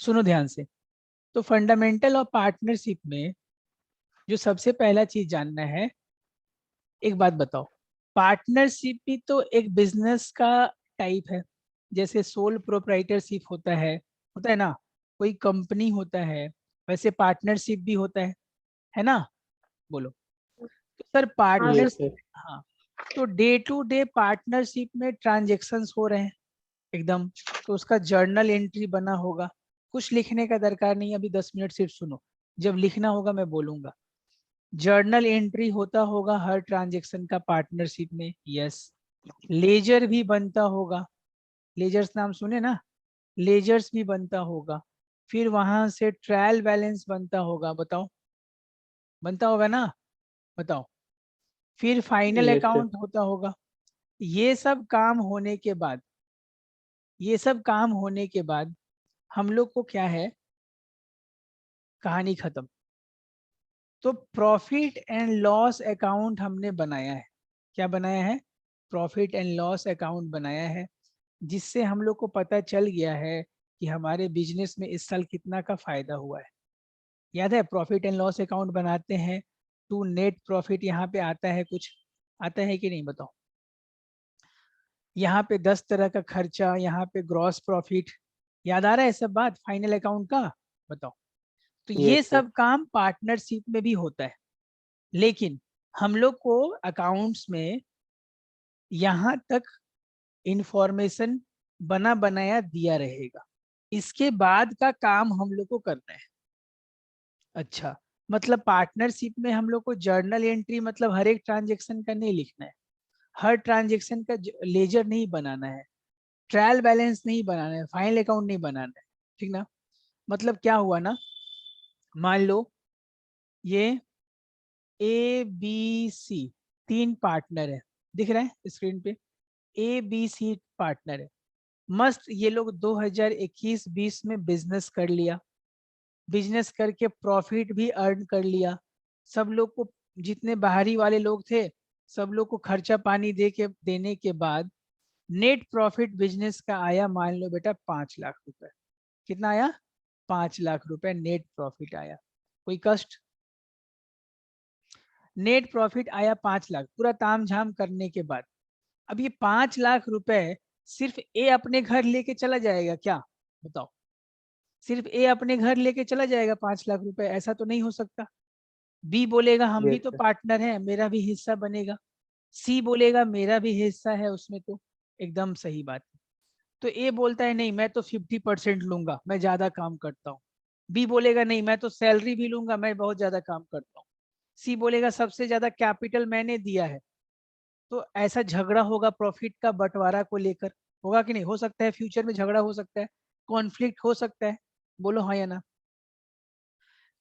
सुनो ध्यान से। तो फंडामेंटल ऑफ पार्टनरशिप में जो सबसे पहला चीज जानना है, एक बात बताओ, पार्टनरशिप भी तो एक बिजनेस का टाइप है। जैसे सोल प्रोप्राइटरशिप होता है ना, कोई कंपनी होता है, वैसे पार्टनरशिप भी होता है ना। बोलो। तो सर हाँ पार्टनर, सर। Yes sir. हाँ, तो डे टू डे पार्टनरशिप में ट्रांजेक्शन्स हो रहे हैं एकदम, तो उसका जर्नल एंट्री बना होगा। कुछ लिखने का दरकार नहीं, अभी 10 मिनट सिर्फ सुनो, जब लिखना होगा मैं बोलूंगा। जर्नल एंट्री होता होगा हर ट्रांजेक्शन का पार्टनरशिप में, यस। लेजर भी बनता होगा, लेजर्स नाम सुने ना, लेजर्स भी बनता होगा। फिर वहां से ट्रायल बैलेंस बनता होगा, बताओ, बनता होगा ना, बताओ। फिर फाइनल यस सर। अकाउंट होता होगा। ये सब काम होने के बाद, ये सब काम होने के बाद हम लोग को क्या है, कहानी खत्म। तो प्रॉफिट एंड लॉस अकाउंट हमने बनाया है। क्या बनाया है? प्रॉफिट एंड लॉस अकाउंट बनाया है, जिससे हम लोग को पता चल गया है कि हमारे बिजनेस में इस साल कितना का फायदा हुआ है। याद है, प्रॉफिट एंड लॉस अकाउंट बनाते हैं टू नेट प्रॉफिट, यहाँ पे आता है कुछ, आता है कि नहीं बताओ। यहाँ पे 10 तरह का खर्चा, यहाँ पे ग्रॉस प्रॉफिट, याद आ रहा है सब बात फाइनल अकाउंट का, बताओ। तो ये यस सर। सब काम पार्टनरशिप में भी होता है, लेकिन हम लोग को अकाउंट्स में यहाँ तक इंफॉर्मेशन बना बनाया दिया रहेगा, इसके बाद का काम हम लोग को करना है। अच्छा, मतलब पार्टनरशिप में हम लोग को जर्नल एंट्री मतलब हर एक ट्रांजेक्शन का नहीं लिखना है, हर ट्रांजेक्शन का लेजर नहीं बनाना है, ट्रायल बैलेंस नहीं बनाना है, फाइनल अकाउंट नहीं बनाना है, ठीक ना। मतलब क्या हुआ ना, मान लो ये ए बी सी तीन पार्टनर है, दिख रहा है स्क्रीन पे, ए बी सी पार्टनर है। मस्त ये लोग 2021-20 में बिजनेस कर लिया, बिजनेस करके प्रॉफिट भी अर्न कर लिया। सब लोग को, जितने बाहरी वाले लोग थे, सब लोग को खर्चा पानी देने के बाद नेट प्रॉफिट बिजनेस का आया, मान लो बेटा 5 लाख रुपए। कितना आया? 5 लाख रुपए नेट प्रॉफिट आया। कोई कष्ट? नेट प्रॉफिट आया 5 लाख, पूरा ताम झाम करने के बाद। अब ये 5 लाख रुपए सिर्फ ए अपने घर लेके चला जाएगा क्या, बताओ। सिर्फ ए अपने घर लेके चला जाएगा 5 लाख रुपए? ऐसा तो नहीं हो सकता। बी बोलेगा हम भी यस तो सर। पार्टनर हैं, मेरा भी हिस्सा बनेगा। सी बोलेगा मेरा भी हिस्सा है उसमें, तो एकदम सही बात है। तो ए बोलता है नहीं मैं तो 50% लूंगा, मैं ज्यादा काम करता हूँ। बी बोलेगा नहीं मैं तो सैलरी भी लूंगा, मैं बहुत ज्यादा काम करता हूँ। सी बोलेगा सबसे ज्यादा कैपिटल मैंने दिया है। तो ऐसा झगड़ा होगा प्रॉफिट का बंटवारा को लेकर, होगा कि नहीं? हो सकता है फ्यूचर में झगड़ा हो सकता है, कॉन्फ्लिक्ट हो सकता है, बोलो हाँ या ना।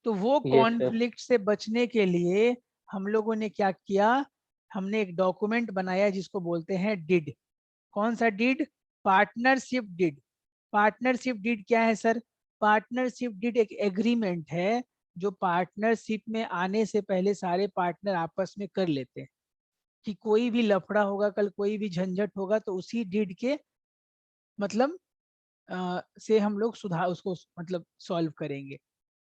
तो वो यस सर। कॉन्फ्लिक्ट से बचने के लिए हम लोगों ने क्या किया, हमने एक डॉक्यूमेंट बनाया जिसको बोलते हैं डिड। कौन सा did? Partnership did. Partnership did क्या है सर? पार्टनरशिप डिड एक एग्रीमेंट है जो पार्टनरशिप में आने से पहले सारे पार्टनर आपस में कर लेते हैं, कि कोई भी लफड़ा होगा कल, कोई भी झंझट होगा तो उसी डिड के मतलब से हम लोग सुधार उसको मतलब सॉल्व करेंगे।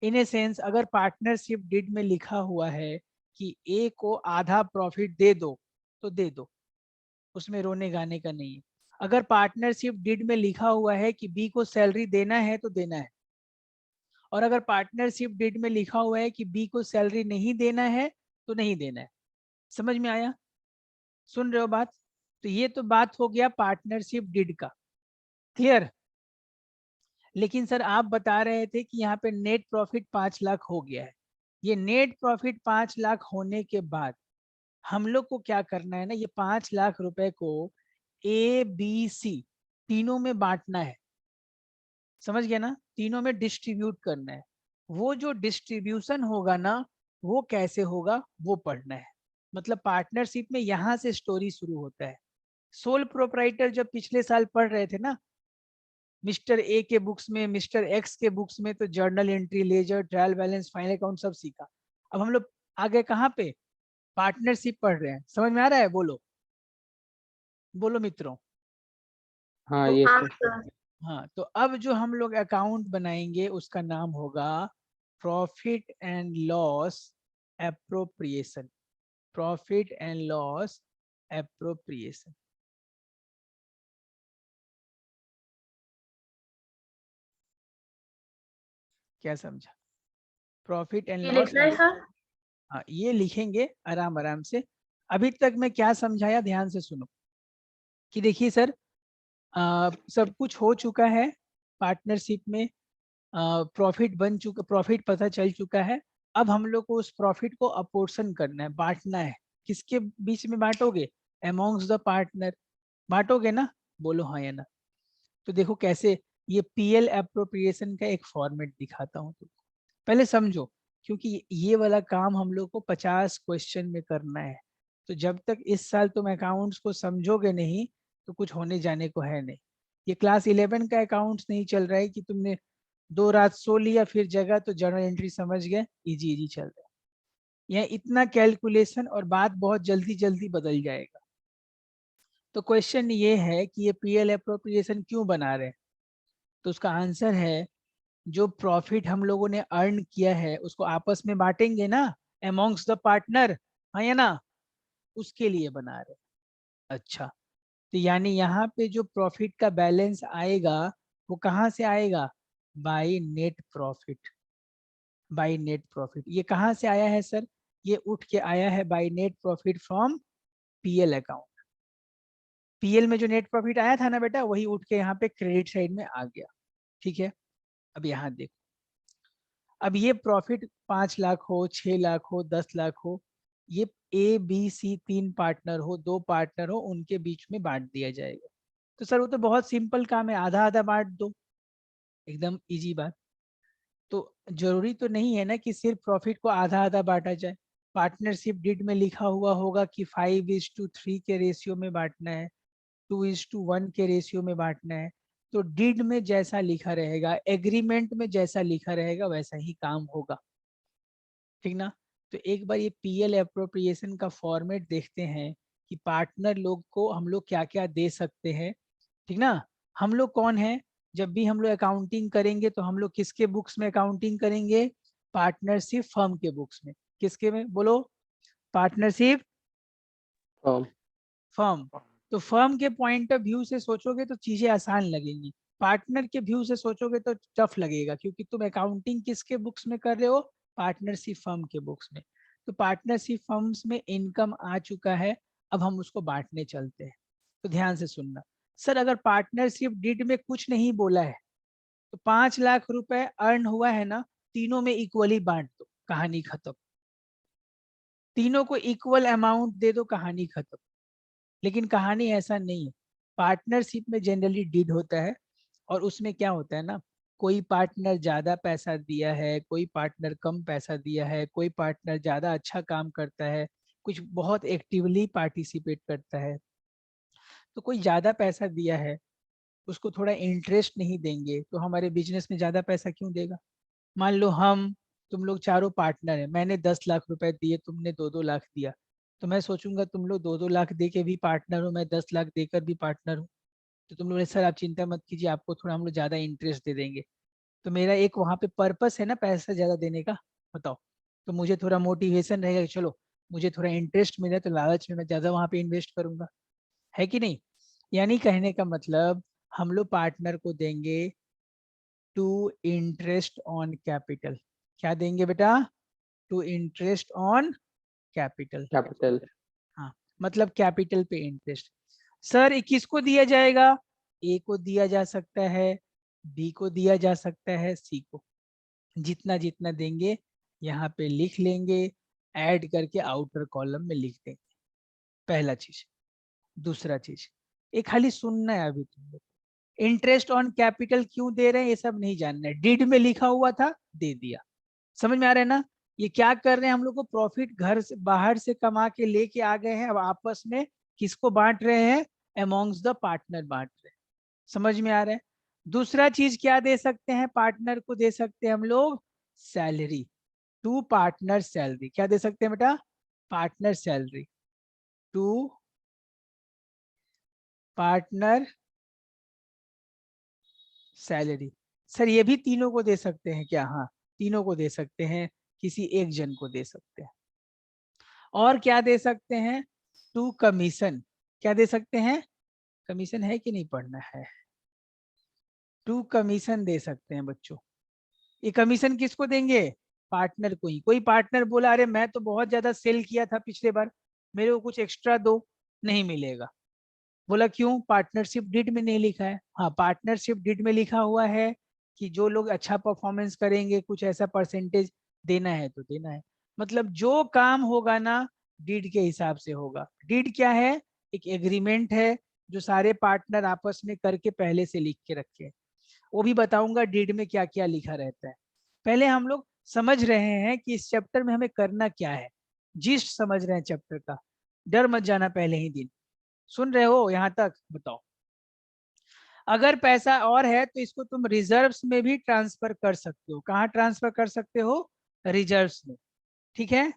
इन ए सेंस, अगर पार्टनरशिप डिड में लिखा हुआ है कि ए को आधा प्रॉफिट दे दो, तो दे दो, उसमें रोने गाने का नहीं है। अगर पार्टनरशिप डिड में लिखा हुआ है कि बी को सैलरी देना है तो देना है, और अगर पार्टनरशिप डिड में लिखा हुआ है कि बी को सैलरी नहीं देना है तो नहीं देना है। समझ में आया? सुन रहे हो बात? तो ये तो बात हो गया पार्टनरशिप डिड का, क्लियर। लेकिन सर आप बता रहे थे कि यहाँ पे नेट प्रॉफिट 5 लाख हो गया है। ये नेट प्रॉफिट 5 लाख होने के बाद हम लोग को क्या करना है ना, ये 5 लाख रुपए को ए बी सी तीनों में बांटना है। समझ गया ना? तीनों में डिस्ट्रीब्यूट करना है। वो जो डिस्ट्रीब्यूशन होगा ना, वो कैसे होगा वो पढ़ना है। मतलब पार्टनरशिप में यहाँ से स्टोरी शुरू होता है। सोल प्रोप्राइटर जब पिछले साल पढ़ रहे थे ना, मिस्टर ए के बुक्स में, मिस्टर एक्स के बुक्स में, तो journal entry, ledger, trial balance, final account सब सीखा। अब हम लोग आगे कहाँ पे पार्टनरशिप पढ़ रहे हैं, समझ में आ रहा है? बोलो, बोलो मित्रों। हाँ तो यस हाँ सर। सर। हाँ, तो अब जो हम लोग अकाउंट बनाएंगे उसका नाम होगा profit and loss appropriation. Profit and loss appropriation. क्या समझा? प्रॉफिट एंड ये लॉस। लिखना है सर? हाँ, ये लिखेंगे आराम आराम से। अभी तक मैं क्या समझाया ध्यान से सुनो। कि देखिए सर, सब कुछ हो चुका है पार्टनरशिप में। प्रॉफिट बन चुका, प्रॉफिट पता चल चुका है। अब हम लोग को उस प्रॉफिट को अपोर्शन करना है, बांटना है। किसके बीच में बांटोगे? Amongst the partner. बांटोगे ना? बोलो हाँ या ना। तो देखो कैसे। ये पीएल अप्रोप्रिएशन का एक फॉर्मेट दिखाता हूँ तुमको, पहले समझो। क्योंकि ये वाला काम हम लोग को 50 क्वेश्चन में करना है। तो जब तक इस साल तुम अकाउंट्स को समझोगे नहीं तो कुछ होने जाने को है नहीं। ये क्लास 11 का अकाउंट्स नहीं चल रहा है कि तुमने 2 रात सो लिया फिर जगह तो जर्नल एंट्री समझ गए, इजी इजी चल रहा है। यहाँ इतना कैलकुलेशन और बात बहुत जल्दी जल्दी बदल जाएगा। तो क्वेश्चन ये है कि ये पीएल अप्रोप्रिएशन क्यों बना रहे हैं? तो उसका आंसर है, जो प्रॉफिट हम लोगों ने अर्न किया है उसको आपस में बांटेंगे ना, अमॉन्ग्स द पार्टनर। हाँ या ना? उसके लिए बना रहे हैं। अच्छा, तो यानी यहाँ पे जो प्रॉफिट का बैलेंस आएगा वो कहाँ से आएगा? By net profit. By net profit ये कहाँ से आया है सर? ये उठ के आया है by net profit from PL account. PL में जो नेट प्रॉफिट आया था ना बेटा, वही उठ के यहाँ पे क्रेडिट साइड में आ गया। ठीक है, अब यहाँ देखो। अब ये प्रॉफिट 5 लाख हो, 6 लाख हो, 10 लाख हो, ये ए बी सी 3 पार्टनर हो, 2 पार्टनर हो, उनके बीच में बांट दिया जाएगा। तो सर वो तो बहुत सिंपल काम है, आधा आधा बांट दो, एकदम इजी बात। तो जरूरी तो नहीं है ना कि सिर्फ प्रॉफिट को आधा आधा बांटा जाए। पार्टनरशिप डीड में लिखा हुआ होगा कि 5:3 के रेशियो में बांटना है, 2:1 के रेशियो में बांटना है। तो डीड में जैसा लिखा रहेगा, एग्रीमेंट में जैसा लिखा रहेगा वैसा ही काम होगा। ठीक ना? तो एक बार ये पीएल अप्रोप्रिएशन का फॉर्मेट देखते हैं कि पार्टनर लोग को हम लोग क्या क्या दे सकते हैं। ठीक ना? हम लोग कौन है? जब भी हम लोग अकाउंटिंग करेंगे तो हम लोग किसके बुक्स में अकाउंटिंग करेंगे? पार्टनरशिप फर्म के बुक्स में। किसके में बोलो? Partnership firm. फर्म। तो फर्म के पॉइंट ऑफ व्यू से सोचोगे तो चीजें आसान लगेंगी। पार्टनर के व्यू से सोचोगे तो टफ लगेगा, क्योंकि तुम अकाउंटिंग किसके बुक्स में कर रहे हो? पार्टनरशिप फर्म के बुक्स में। तो पार्टनरशिप फर्म्स में इनकम आ चुका है, अब हम उसको बांटने चलते हैं। तो ध्यान से सुनना। सर अगर पार्टनरशिप डीड में कुछ नहीं बोला है तो 5 लाख रुपए अर्न हुआ है ना, तीनों में इक्वली बांट दो, कहानी खत्म। तीनों को इक्वल अमाउंट दे दो, कहानी खत्म। लेकिन कहानी ऐसा नहीं है। पार्टनरशिप में जनरली डीड होता है, और उसमें क्या होता है ना, कोई पार्टनर ज्यादा पैसा दिया है, कोई पार्टनर कम पैसा दिया है, कोई पार्टनर ज्यादा अच्छा काम करता है, कुछ बहुत एक्टिवली पार्टिसिपेट करता है। तो कोई ज्यादा पैसा दिया है, उसको थोड़ा इंटरेस्ट नहीं देंगे तो हमारे बिजनेस में ज्यादा पैसा क्यों देगा? मान लो हम तुम लोग चारों पार्टनर है, मैंने 10 लाख रुपए दिए, तुमने 2-2 लाख दिया। तो मैं सोचूंगा तुम लोग 2-2 लाख दे के भी पार्टनर हो, मैं 10 लाख देकर भी पार्टनर हूँ। तो तुम लोग ने, सर आप चिंता मत कीजिए, आपको थोड़ा हम लोग ज्यादा इंटरेस्ट दे देंगे। तो मेरा एक वहां पे पर्पस है ना पैसा ज्यादा देने का। बताओ। तो मुझे थोड़ा मोटिवेशन रहेगा कि चलो, मुझे थोड़ा इंटरेस्ट मिला तो लालच में मैं ज्यादा वहां पे इन्वेस्ट करूंगा। है कि नहीं? यानी कहने का मतलब, हम लोग पार्टनर को देंगे टू इंटरेस्ट ऑन कैपिटल। क्या देंगे बेटा? To interest on capital. Capital. हाँ, मतलब कैपिटल पे इंटरेस्ट। सर ये किसको दिया जाएगा? ए को दिया जा सकता है, बी को दिया जा सकता है, सी को। जितना जितना देंगे यहाँ पे लिख लेंगे, ऐड करके आउटर कॉलम में लिख देंगे। पहला चीज। दूसरा चीज, ये खाली सुनना है अभी तुम लोग। इंटरेस्ट ऑन कैपिटल क्यों दे रहे हैं ये सब नहीं जानना है, डिड में लिखा हुआ था दे दिया। समझ में आ रहा है ना? ये क्या कर रहे हैं, हम लोग को प्रॉफिट घर से बाहर से कमा के लेके आ गए हैं, अब आपस में किसको बांट रहे हैं? अमॉन्ग्स द पार्टनर बांट रहे हैं। समझ में आ रहा है? दूसरा चीज क्या दे सकते हैं पार्टनर को? दे सकते हैं हम लोग सैलरी। To partner salary. क्या दे सकते हैं बेटा? Partner salary. To partner salary. Sir ये भी तीनों को दे सकते हैं क्या? हाँ, तीनों को दे सकते हैं, किसी एक जन को दे सकते हैं। और क्या दे सकते हैं? To commission. क्या दे सकते हैं? कमीशन है कि नहीं पढ़ना है? टू कमीशन दे सकते हैं बच्चों। ये कमीशन किसको देंगे? पार्टनर को ही। कोई पार्टनर बोला अरे मैं तो बहुत ज्यादा सेल किया था पिछले बार, मेरे को कुछ एक्स्ट्रा दो, नहीं मिलेगा। बोला क्यों? पार्टनरशिप डीड में नहीं लिखा है। हाँ, पार्टनरशिप डीड में लिखा हुआ है कि जो लोग अच्छा परफॉर्मेंस करेंगे कुछ ऐसा परसेंटेज देना है तो देना है। मतलब जो काम होगा ना डीड के हिसाब से होगा। डीड क्या है? एक एग्रीमेंट है जो सारे पार्टनर आपस में करके पहले से लिख के रखे हैं। वो भी बताऊंगा डीड में क्या क्या लिखा रहता है। पहले हम लोग समझ रहे हैं कि इस चैप्टर में हमें करना क्या है, जिस्ट समझ रहे हैं चैप्टर का। डर मत जाना पहले ही दिन। सुन रहे हो यहाँ तक? बताओ। अगर पैसा और है तो इसको तुम रिजर्व्स में भी ट्रांसफर कर सकते हो। कहाँ ट्रांसफर कर सकते हो? रिजर्व्स में। ठीक है,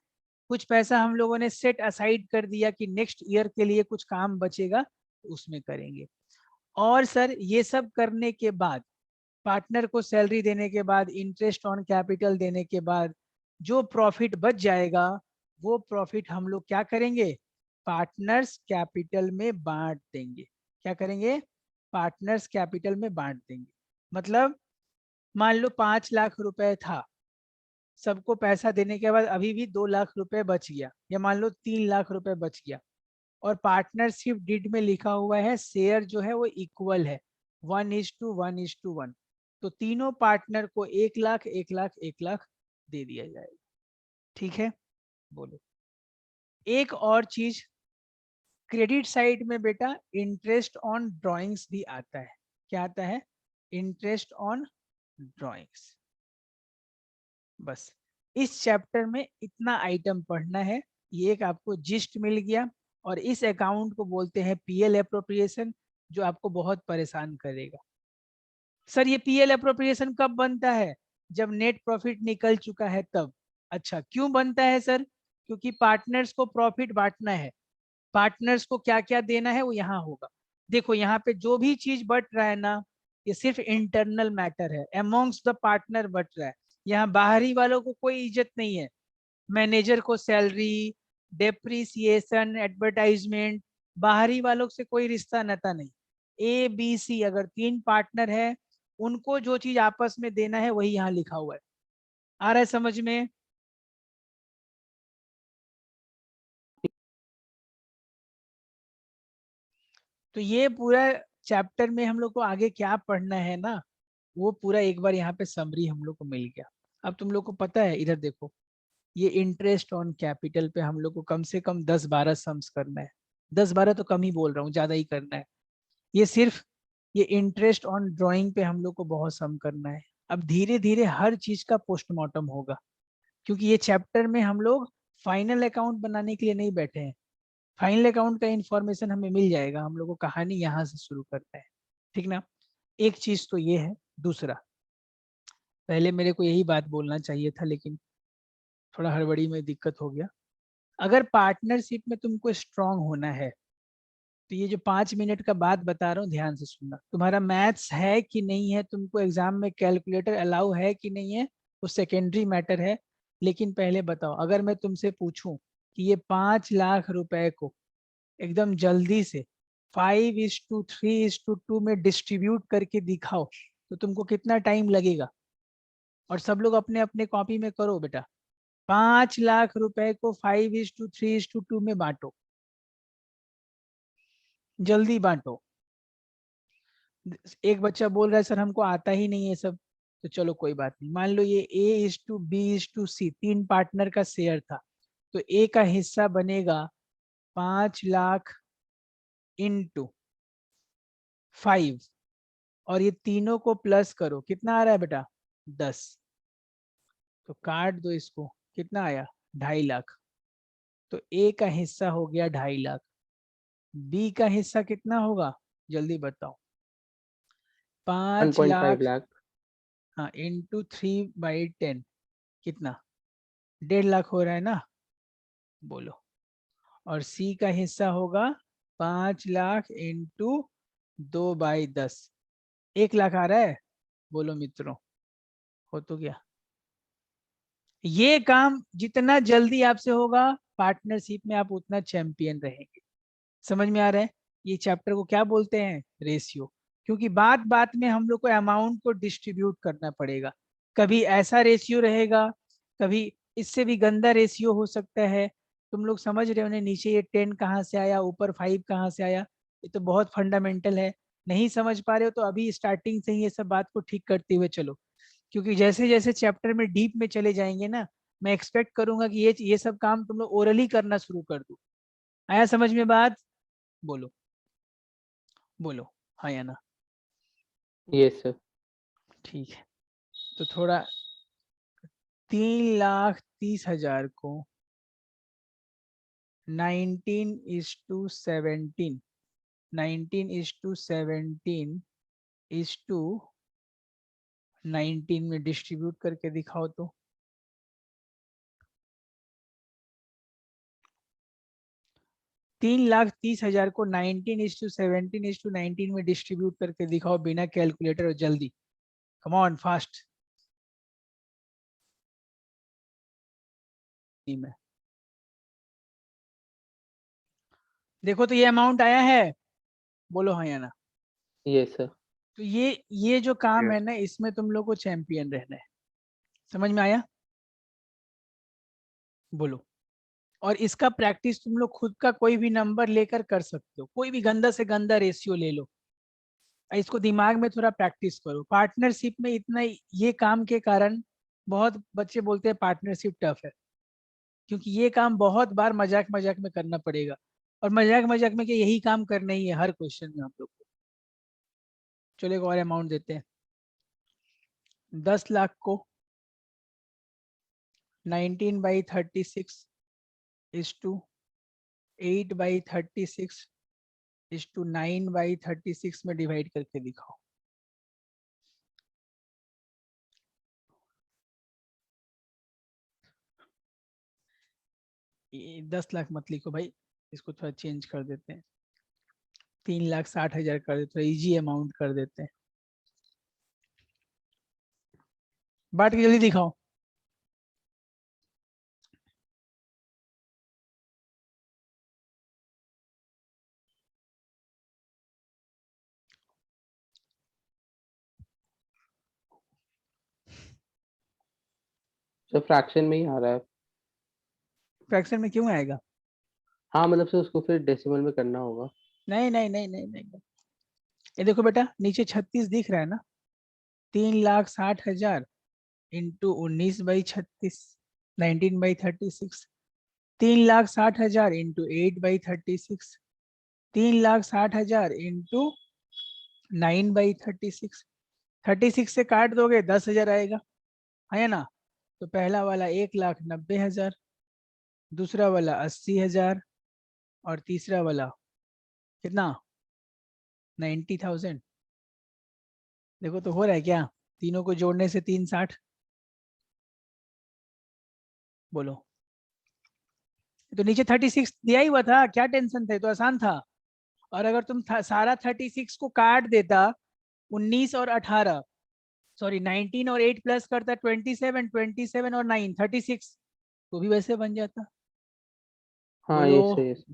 कुछ पैसा हम लोगों ने सेट असाइड कर दिया कि नेक्स्ट ईयर के लिए कुछ काम बचेगा तो उसमें करेंगे। और सर ये सब करने के बाद, पार्टनर को सैलरी देने के बाद, इंटरेस्ट ऑन कैपिटल देने के बाद जो प्रॉफिट बच जाएगा वो प्रॉफिट हम लोग क्या करेंगे? पार्टनर्स कैपिटल में बांट देंगे। क्या करेंगे? पार्टनर्स कैपिटल में बांट देंगे। मतलब मान लो 5 लाख रुपए था, सबको पैसा देने के बाद अभी भी 2 लाख रुपए बच गया, या मान लो 3 लाख रुपए बच गया, और पार्टनरशिप डीड में लिखा हुआ है शेयर जो है वो इक्वल है, 1:1:1। तो तीनों पार्टनर को 1 लाख 1 लाख 1 लाख दे दिया जाएगा। ठीक है, बोलो। एक और चीज, क्रेडिट साइड में बेटा इंटरेस्ट ऑन ड्राइंग्स भी आता है। क्या आता है? Interest on drawings. बस इस चैप्टर में इतना आइटम पढ़ना है। ये एक आपको जिस्ट मिल गया। और इस अकाउंट को बोलते हैं पीएल एप्रोप्रिएशन, जो आपको बहुत परेशान करेगा। सर ये पीएल एप्रोप्रिएशन कब बनता है? जब नेट प्रॉफिट निकल चुका है तब। अच्छा, क्यों बनता है सर? क्योंकि पार्टनर्स को प्रॉफिट बांटना है। पार्टनर्स को क्या क्या देना है वो यहाँ होगा। देखो यहाँ पे जो भी चीज बट रहा है ना, ये सिर्फ इंटरनल मैटर है, अमॉन्ग्स द पार्टनर बट रहा है। यहाँ बाहरी वालों को कोई इज्जत नहीं है। मैनेजर को सैलरी, डेप्रिसिएशन, एडवर्टाइजमेंट, बाहरी वालों से कोई रिश्ता नाता नहीं। ए बी सी अगर 3 पार्टनर है, उनको जो चीज आपस में देना है वही यहाँ लिखा हुआ है। आ रहा है समझ में? तो ये पूरा चैप्टर में हम लोग को आगे क्या पढ़ना है ना, वो पूरा एक बार यहाँ पे समरी हम लोग को मिल गया। अब तुम लोग को पता है, इधर देखो, ये इंटरेस्ट ऑन कैपिटल पे हम लोग को कम से कम 10-12 सम्स करना है। 10-12 तो कम ही बोल रहा हूँ, ज्यादा ही करना है। ये सिर्फ ये इंटरेस्ट ऑन ड्राइंग पे हम लोग को बहुत सम करना है। अब धीरे धीरे हर चीज का पोस्टमार्टम होगा, क्योंकि ये चैप्टर में हम लोग फाइनल अकाउंट बनाने के लिए नहीं बैठे हैं। फाइनल अकाउंट का इंफॉर्मेशन हमें मिल जाएगा, हम लोग को कहानी यहाँ से शुरू करना है। ठीक ना? एक चीज तो ये है। दूसरा, पहले मेरे को यही बात बोलना चाहिए था लेकिन थोड़ा हड़बड़ी में दिक्कत हो गया। अगर पार्टनरशिप में तुमको स्ट्रांग होना है तो ये जो 5 मिनट का बात बता रहा हूँ ध्यान से सुनना। तुम्हारा मैथ्स है कि नहीं है, तुमको एग्जाम में कैलकुलेटर अलाउ है कि नहीं है, वो सेकेंडरी मैटर है। लेकिन पहले बताओ, अगर मैं तुमसे पूछूं कि ये 5 लाख रुपए को एकदम जल्दी से 5:3:2 में डिस्ट्रीब्यूट करके दिखाओ तो तुमको कितना टाइम लगेगा? और सब लोग अपने अपने कॉपी में करो बेटा। 5 लाख रुपए को 5:3:2 में बांटो, जल्दी बांटो। एक बच्चा बोल रहा है सर हमको आता ही नहीं है सब। तो चलो कोई बात नहीं, मान लो ये A:B:C 3 पार्टनर का शेयर था, तो ए का हिस्सा बनेगा 5 लाख इंटू 5, और ये तीनों को प्लस करो, कितना आ रहा है बेटा? 10। तो काट दो इसको, कितना आया? 2.5 लाख। तो ए का हिस्सा हो गया 2.5 लाख। बी का हिस्सा कितना होगा? जल्दी बताओ। 5 लाख। 1.5 लाख। हाँ, इंटू 3/10 कितना? 1.5 लाख हो रहा है ना? बोलो। और सी का हिस्सा होगा 5 लाख इंटू 2/10, 1 लाख आ रहा है। बोलो मित्रों, हो तो गया। ये काम जितना जल्दी आपसे होगा पार्टनरशिप में, आप उतना चैंपियन रहेंगे। समझ में आ रहा है? ये चैप्टर को क्या बोलते हैं? रेशियो। क्योंकि बात बात में हम लोग को अमाउंट को डिस्ट्रीब्यूट करना पड़ेगा। कभी ऐसा रेशियो रहेगा, कभी इससे भी गंदा रेशियो हो सकता है। तुम लोग समझ रहे हो ना, नीचे ये 10 कहाँ से आया, ऊपर 5 कहाँ से आया? ये तो बहुत फंडामेंटल है। नहीं समझ पा रहे हो तो अभी स्टार्टिंग से ही ये सब बात को ठीक करते हुए चलो। क्योंकि जैसे जैसे चैप्टर में डीप में चले जाएंगे ना, मैं एक्सपेक्ट करूंगा कि ये सब काम तुम लोग ओरली करना शुरू कर दो। आया समझ में बात? बोलो बोलो, हाँ या ना? Yes sir. ठीक है। तो थोड़ा 3,30,000 को 19:17, 19:17 में डिस्ट्रीब्यूट करके दिखाओ तो। 3,30,000 को 19:17:19 में डिस्ट्रीब्यूट करके दिखाओ बिना कैलकुलेटर और जल्दी। Come on fast. में देखो तो ये अमाउंट आया है, बोलो हाँ या ना? Yes sir. तो ये जो काम है ना, इसमें तुम लोग को चैंपियन रहना है। समझ में आया? बोलो। और इसका प्रैक्टिस तुम लोग खुद का कोई भी नंबर लेकर कर सकते हो, कोई भी गंदा से गंदा रेशियो ले लो, इसको दिमाग में थोड़ा प्रैक्टिस करो। पार्टनरशिप में इतना ये काम के कारण बहुत बच्चे बोलते हैं पार्टनरशिप टफ है, क्योंकि ये काम बहुत बार मजाक मजाक में करना पड़ेगा। और मजाक मजाक में कि यही काम करना ही है हर क्वेश्चन में हम लोग को। चलो एक और अमाउंट देते हैं। 10 लाख को 19/36 इज टू 8/36 इज टू 9/36 में डिवाइड करके दिखाओ। 10 लाख मत लिखो भाई, इसको थोड़ा चेंज कर देते हैं। 3,60,000 कर देते हैं, इजी अमाउंट कर देते हैं। बांट के जल्दी दिखाओ। सर फ्रैक्शन में ही आ रहा है। फ्रैक्शन में क्यों आएगा? हाँ मतलब सर उसको फिर डेसिमल में करना होगा। नहीं नहीं नहीं नहीं नहीं नहीं। ये देखो बेटा, नीचे 36 दिख रहा है ना? 3,60,000 इंटू 19/36, 19/36। 3,60,000 इंटू 8/36। 3,60,000 इंटू 9/36। 36 से काट दोगे 10,000 आएगा, है ना? तो पहला वाला 1,90,000, दूसरा वाला 80,000, और तीसरा वाला कितना? 90,000। देखो तो हो रहा है क्या? तीनों को जोड़ने से 3,60। बोलो। तो नीचे 36 दिया ही हुआ था, क्या टेंशन थे? तो आसान था। और अगर तुम सारा 36 को काट देता, 19 और 18, सॉरी 19 और 8 प्लस करता 27, 27 और 9 36, तो भी वैसे बन जाता। हाँ बोलो। ये सही है सर।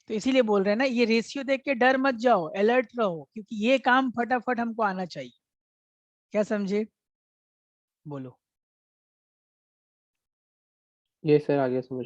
तो इसीलिए बोल रहे हैं ना, ये रेशियो देख के डर मत जाओ, अलर्ट रहो, क्योंकि ये काम फटाफट हमको आना चाहिए। क्या समझे? बोलो। ये सर आगे समझ